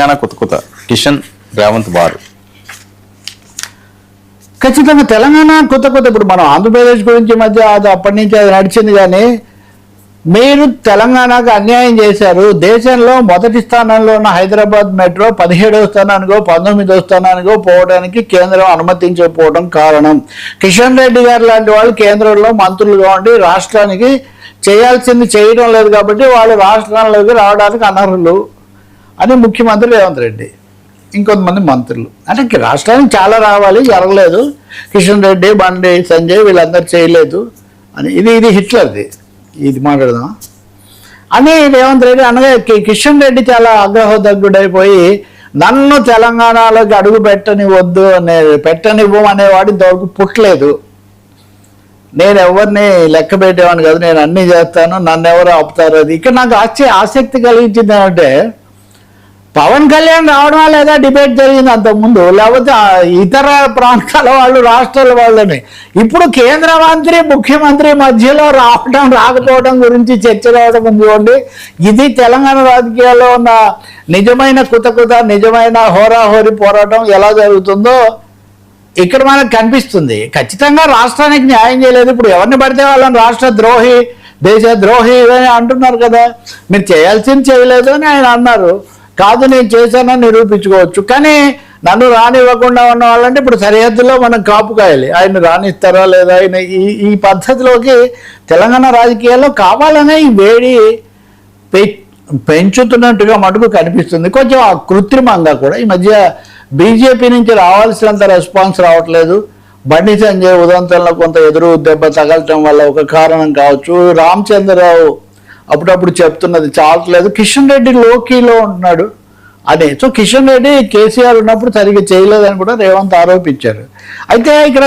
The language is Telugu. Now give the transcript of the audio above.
తెలంగాణ కొత్త కిషన్ రేవంత్ వారు. ఖచ్చితంగా తెలంగాణ కొత్త ఇప్పుడు మనం ఆంధ్రప్రదేశ్ గురించి మధ్య అది అప్పటి నుంచి అది నడిచింది. కానీ మీరు తెలంగాణకు అన్యాయం చేశారు. దేశంలో మొదటి స్థానంలో ఉన్న హైదరాబాద్ మెట్రో 17వ స్థానానికో 19వ స్థానానికో పోవడానికి కేంద్రం అనుమతించకపోవడం కారణం. కిషన్ రెడ్డి గారు లాంటి వాళ్ళు కేంద్రంలో మంత్రులుగా ఉండి రాష్ట్రానికి చేయాల్సింది చేయడం లేదు కాబట్టి వాళ్ళు రాష్ట్రంలోకి రావడానికి అనర్హులు అని ముఖ్యమంత్రి రేవంత్ రెడ్డి, ఇంకొంతమంది మంత్రులు. అంటే రాష్ట్రానికి చాలా రావాలి, జరగలేదు. కిషన్ రెడ్డి, బండి సంజయ్ వీళ్ళందరూ చేయలేదు అని ఇది హిట్లర్ది. ఇది మాట్లాడదాం అని రేవంత్ రెడ్డి అనగా కిషన్ రెడ్డి చాలా ఆగ్రహోదగ్గుడైపోయి నన్ను తెలంగాణలోకి అడుగు పెట్టనివ్వు అనేవాడు ఇంతవరకు పుట్టలేదు. నేను ఎవరిని లెక్క పెట్టేవాడిని కాదు, నేను అన్నీ చేస్తాను, నన్ను ఎవరు ఆపుతారు. అది ఇక్కడ నాకు ఆసక్తి కలిగించింది ఏమంటే పవన్ కళ్యాణ్ రావడం లేదా డిబేట్ జరిగింది అంతకుముందు, లేకపోతే ఇతర ప్రాంతాల వాళ్ళు రాష్ట్రాల వాళ్ళని. ఇప్పుడు కేంద్ర మంత్రి ముఖ్యమంత్రి మధ్యలో రాకపోవడం గురించి చర్చ రావడం చూడండి. ఇది తెలంగాణ రాజకీయాల్లో ఉన్న నిజమైన నిజమైన హోరాహోరీ పోరాటం ఎలా జరుగుతుందో ఇక్కడ మనకు కనిపిస్తుంది. ఖచ్చితంగా రాష్ట్రానికి న్యాయం చేయలేదు. ఇప్పుడు ఎవరిని పడితే వాళ్ళని రాష్ట్ర ద్రోహి, దేశ ద్రోహి అని అంటున్నారు కదా. మీరు చేయాల్సింది చేయలేదు అని ఆయన అన్నారు. కాదు నేను చేశానని నిరూపించుకోవచ్చు. కానీ నన్ను రానివ్వకుండా ఉన్న వాళ్ళంటే ఇప్పుడు సరిహద్దులో మనం కాపుకాయాలి. ఆయన రానిస్తారా లేదా? ఆయన ఈ పద్ధతిలోకి తెలంగాణ రాజకీయాల్లో కావాలనే ఈ వేడి పెంచుతున్నట్టుగా మటుకు కనిపిస్తుంది. కొంచెం కృత్రిమంగా కూడా ఈ మధ్య బీజేపీ నుంచి రావాల్సినంత రెస్పాన్స్ రావట్లేదు. బండి సంజయ్ ఉదంతంలో కొంత ఎదురు దెబ్బ తగలటం వల్ల ఒక కారణం కావచ్చు. రామచంద్రరావు అప్పుడప్పుడు చెప్తున్నది చాలట్లేదు. కిషన్ రెడ్డి లోకీలో ఉంటున్నాడు అదే. సో కిషన్ రెడ్డి కేసీఆర్ ఉన్నప్పుడు సరిగ్గా చేయలేదని కూడా రేవంత్ ఆరోపించారు. అయితే ఇక్కడ